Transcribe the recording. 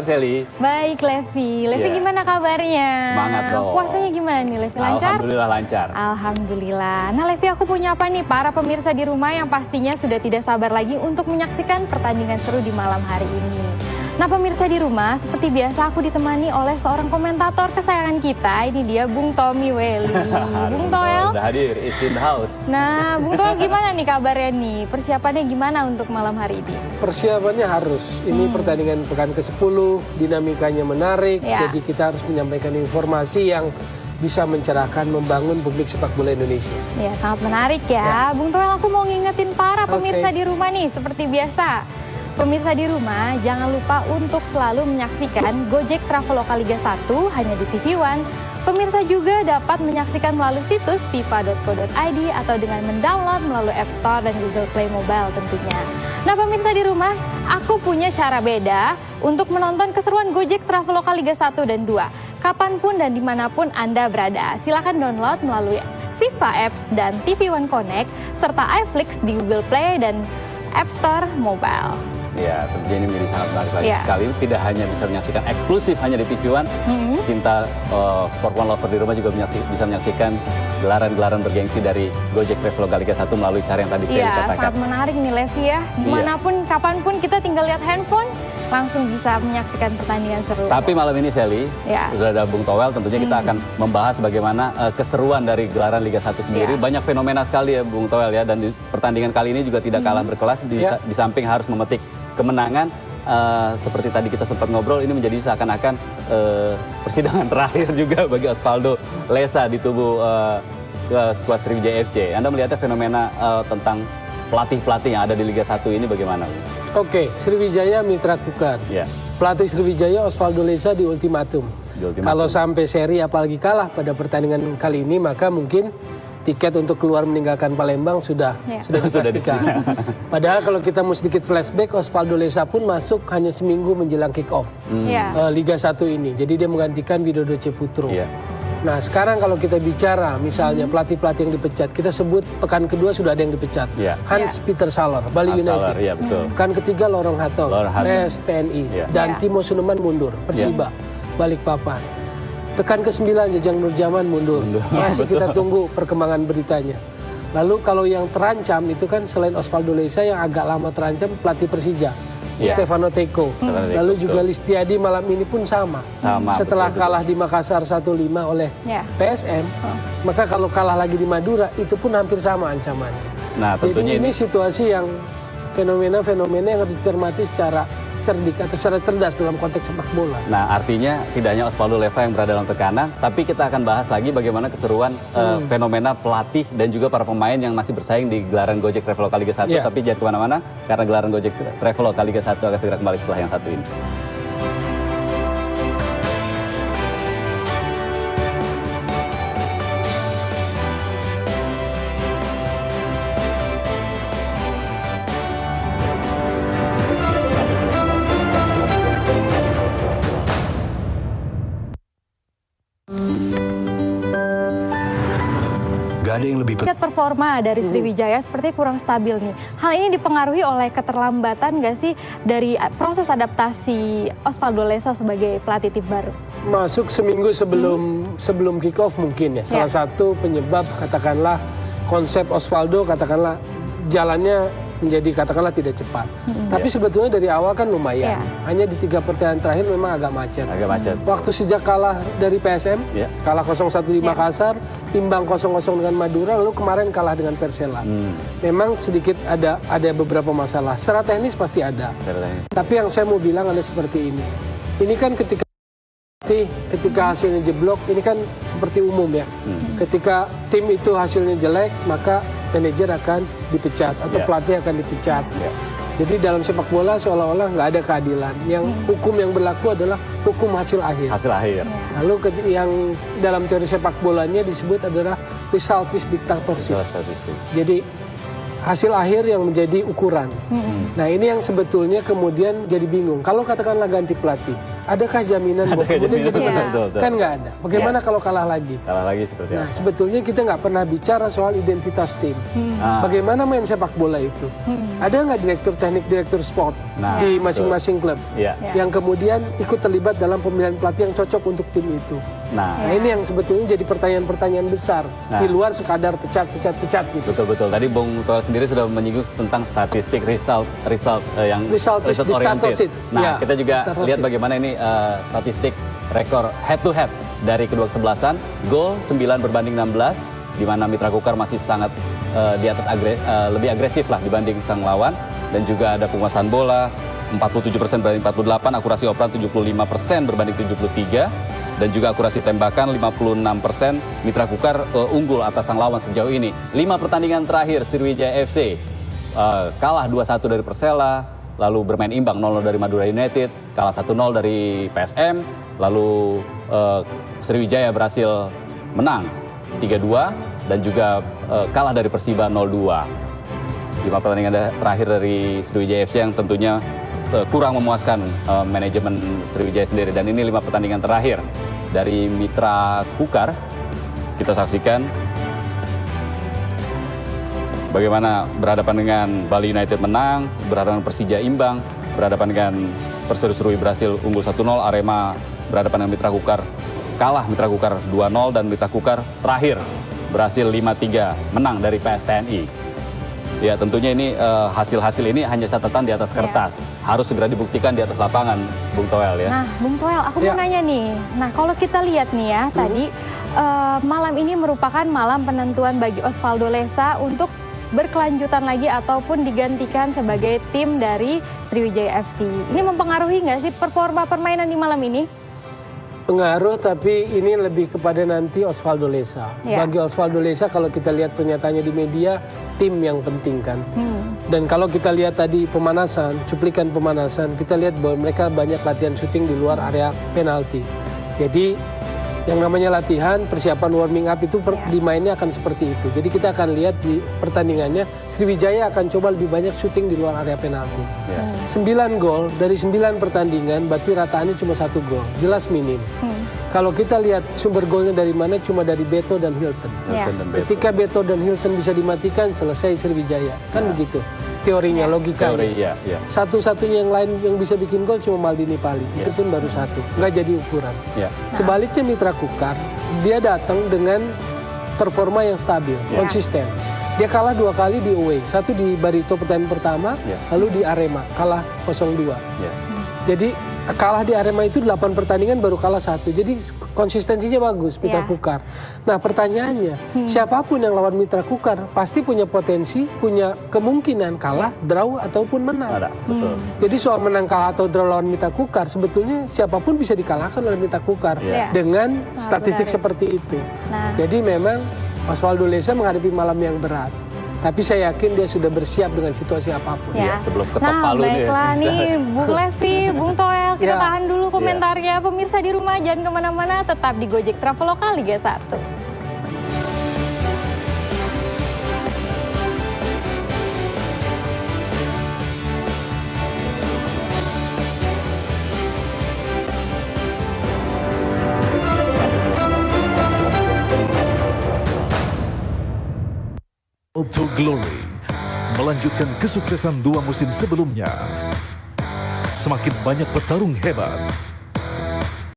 Sally. Baik Levi, Iya. gimana kabarnya? Semangat dong. Puasanya gimana nih Levi, lancar? Alhamdulillah lancar. Alhamdulillah. Nah Levi, aku punya apa nih para pemirsa di rumah yang pastinya sudah tidak sabar lagi untuk menyaksikan pertandingan seru di malam hari ini. Nah pemirsa di rumah, seperti biasa aku ditemani oleh seorang komentator kesayangan kita. Ini dia Bung Tommy Welly. Bung Toel. Udah hadir, is in the house. Nah Bung Toel, gimana nih kabarnya nih? Persiapannya gimana untuk malam hari ini? Persiapannya harus. Ini pertandingan pekan ke-10, dinamikanya menarik. Ya. Jadi kita harus menyampaikan informasi yang bisa mencerahkan, membangun publik sepak bola Indonesia. Ya, sangat menarik ya. Bung Toel, aku mau ngingetin para pemirsa Oke. di rumah nih, seperti biasa. Pemirsa di rumah, jangan lupa untuk selalu menyaksikan Gojek Traveloka Liga 1 hanya di TV One. Pemirsa juga dapat menyaksikan melalui situs fifa.co.id atau dengan mendownload melalui App Store dan Google Play Mobile tentunya. Nah pemirsa di rumah, aku punya cara beda untuk menonton keseruan Gojek Traveloka Liga 1 dan 2. Kapanpun dan dimanapun Anda berada, silakan download melalui FIFA Apps dan TV One Connect, serta iFlix di Google Play dan App Store Mobile. Ya, tentunya ini menjadi sangat menarik lagi Ya. sekali. Tidak hanya bisa menyaksikan eksklusif hanya di TV One, cinta Sport One Lover di rumah juga bisa menyaksikan gelaran-gelaran bergengsi dari Gojek Traveloka Liga 1 melalui cara yang tadi saya Iya, katakan. sangat menarik nih Levi ya. Dimanapun, kapanpun kita tinggal lihat handphone, langsung bisa menyaksikan pertandingan seru. Tapi malam ini Sally, Ya. sudah ada Bung Toel, tentunya kita akan membahas bagaimana keseruan dari gelaran Liga 1 sendiri. Ya. Banyak fenomena sekali ya Bung Toel ya, dan di pertandingan kali ini juga tidak kalah berkelas. Ya. Di samping harus memetik kemenangan, seperti tadi kita sempat ngobrol, ini menjadi seakan-akan persidangan terakhir juga bagi Osvaldo Lesa di tubuh skuad Sriwijaya FC. Anda melihatnya fenomena tentang pelatih-pelatih yang ada di Liga 1 ini bagaimana? Oke, Sriwijaya mitra kukar. Ya. Pelatih Sriwijaya Osvaldo Lesa di ultimatum. Kalau sampai seri apalagi kalah pada pertandingan kali ini, maka mungkin tiket untuk keluar meninggalkan Palembang sudah dipastikan. Padahal kalau kita mau sedikit flashback, Osvaldo Lesa pun masuk hanya seminggu menjelang kick off Ya. Liga 1 ini. Jadi dia menggantikan Widodo Ceputro. Iya. Nah sekarang kalau kita bicara misalnya pelatih-pelatih yang dipecat, kita sebut pekan kedua sudah ada yang dipecat. Iya. Hans Peter Saller, Bali United. Iya betul. Pekan ketiga Lorong Hatong, Lorong Hatong. TNI. Iya. Dan Iya. Timo Suneman mundur, Persiba, Balikpapan. Pekan ke-9 Jajang Nurjaman mundur. Masih kita tunggu perkembangan beritanya. Lalu kalau yang terancam itu kan selain Osvaldo Lesa yang agak lama terancam pelatih Persija. Iya. Stefano Teko. Stefano Teko, Lalu betul. juga Listiadi malam ini pun sama. Setelah betul. kalah di Makassar 1-5 oleh Ya. PSM, maka kalau kalah lagi di Madura itu pun hampir sama ancamannya. Nah tentunya Jadi ini situasi yang fenomena-fenomena yang harus dicermati secara cerdik atau secara cerdas dalam konteks sepak bola. Nah, artinya tidak hanya Osvaldo Lesa yang berada dalam tekanan, tapi kita akan bahas lagi bagaimana keseruan fenomena pelatih dan juga para pemain yang masih bersaing di gelaran Gojek Traveloka Liga 1. Ya. Tapi jangan kemana-mana, karena gelaran Gojek Traveloka Liga 1 akan segera kembali setelah yang satu ini. Gak ada yang lebih Lihat performa dari Sriwijaya sepertinya kurang stabil nih. Hal ini dipengaruhi oleh keterlambatan nggak sih dari proses adaptasi Osvaldo Lesa sebagai pelatih tim baru? Masuk seminggu sebelum kick off mungkin ya. Salah satu penyebab katakanlah konsep Osvaldo katakanlah jalannya menjadi katakanlah tidak cepat. Tapi sebetulnya dari awal kan lumayan. Ya. Hanya di 3 pertandingan terakhir memang agak macet. Agak macet. Waktu sejak kalah dari PSM, Ya. kalah 0-1 di Ya. Makassar, imbang 0-0 dengan Madura, lalu kemarin kalah dengan Persela. Memang sedikit ada beberapa masalah. Secara teknis pasti ada. Tapi yang saya mau bilang ada seperti ini. Ini kan ketika hasilnya jeblok, ini kan seperti umum ya. Ketika tim itu hasilnya jelek, maka manajer akan dipecat atau Ya. pelatih akan dipecat. Ya. Jadi dalam sepak bola seolah-olah nggak ada keadilan. Yang hukum yang berlaku adalah hukum hasil akhir. Hasil akhir. Lalu yang dalam teori sepak bolanya disebut adalah resultis dictatorship. Salah statistik. Jadi hasil akhir yang menjadi ukuran. Nah ini yang sebetulnya kemudian jadi bingung. Kalau katakanlah ganti pelatih, adakah jaminan bahwa Adakah kemudian jaminan? jadi menang? Betul, betul. Kan nggak ada. Bagaimana kalau kalah lagi? Kalah lagi seperti Nah, apa? sebetulnya kita nggak pernah bicara soal identitas tim. Ah. Bagaimana main sepak bola itu? Ada nggak direktur teknik, direktur sport Nah, di masing-masing klub Iya. yang kemudian ikut terlibat dalam pemilihan pelatih yang cocok untuk tim itu? Nah, Nah, ini yang sebetulnya jadi pertanyaan-pertanyaan besar Nah. di luar sekadar pecat gitu. betul-betul. Tadi Bung Toel sendiri sudah menyinggung tentang statistik result yang Result is oriented. dictatorship. Nah, Ya, kita juga dictatorship. lihat bagaimana ini statistik rekor head to head dari kedua kesebelasan. Gol 9 berbanding 16, di mana Mitra Kukar masih sangat di atas lebih agresif lah dibanding sang lawan, dan juga ada penguasaan bola 47% berbanding 48, akurasi operan 75% berbanding 73. Dan juga akurasi tembakan 56%. Mitra Kukar unggul atas sang lawan sejauh ini. 5 pertandingan terakhir Sriwijaya FC kalah 2-1 dari Persela, lalu bermain imbang 0-0 dari Madura United, kalah 1-0 dari PSM, lalu Sriwijaya berhasil menang 3-2 dan juga kalah dari Persiba 0-2. 5 pertandingan terakhir dari Sriwijaya FC yang tentunya kurang memuaskan manajemen Sriwijaya sendiri. Dan ini 5 pertandingan terakhir dari Mitra Kukar. Kita saksikan bagaimana berhadapan dengan Bali United menang, berhadapan dengan Persija imbang, berhadapan dengan Perseru-Serui berhasil unggul 1-0, Arema berhadapan dengan Mitra Kukar kalah, Mitra Kukar 2-0, dan Mitra Kukar terakhir berhasil 5-3 menang dari PSTNI. Ya, tentunya ini hasil-hasil ini hanya catatan di atas kertas. Harus segera dibuktikan di atas lapangan, Bung Toel ya. Nah, Bung Toel, aku mau nanya nih. Nah, kalau kita lihat nih ya, tadi malam ini merupakan malam penentuan bagi Osvaldo Lesa untuk berkelanjutan lagi ataupun digantikan sebagai tim dari Sriwijaya FC. Ini mempengaruhi nggak sih performa permainan di malam ini? Pengaruh, tapi ini lebih kepada nanti Osvaldo Lesa. Ya. Bagi Osvaldo Lesa, kalau kita lihat pernyataannya di media, tim yang penting kan. Dan kalau kita lihat tadi pemanasan, cuplikan pemanasan, kita lihat bahwa mereka banyak latihan syuting di luar area penalti. Jadi yang namanya latihan, persiapan warming up itu di mainnya akan seperti itu. Jadi kita akan lihat di pertandingannya, Sriwijaya akan coba lebih banyak syuting di luar area penalti. 9 gol dari 9 pertandingan, berarti rataannya cuma 1 gol. Jelas minim. Kalau kita lihat sumber golnya dari mana, cuma dari Beto dan Hilton. Ketika Beto dan Hilton bisa dimatikan, selesai Sriwijaya. Kan begitu teorinya, logikanya. Teori, ya. Satu-satunya yang lain yang bisa bikin gol cuma Maldini Pali. Itu pun baru 1. Nggak jadi ukuran. Sebaliknya Mitra Kukar, dia datang dengan performa yang stabil, konsisten. Dia kalah 2 kali di away. 1 di Barito pertandingan pertama, lalu di Arema kalah 0-2. Jadi kalah di Arema itu 8 pertandingan baru kalah 1. Jadi konsistensinya bagus Mitra Kukar. Nah, pertanyaannya, siapapun yang lawan Mitra Kukar pasti punya potensi, punya kemungkinan kalah, draw ataupun menang. Betul. Jadi soal menang kalah atau draw lawan Mitra Kukar, sebetulnya siapapun bisa dikalahkan oleh Mitra Kukar dengan statistik seperti itu. Jadi memang Osvaldo Lesa menghadapi malam yang berat. Tapi saya yakin dia sudah bersiap dengan situasi apapun. Sebelum ketok palu baiklah nih, Bung Levi, Bung Toel, kita tahan dulu komentarnya. Pemirsa di rumah jangan kemana-mana, tetap di Gojek Traveloka Liga 1. To Glory melanjutkan kesuksesan 2 musim sebelumnya. Semakin banyak petarung hebat,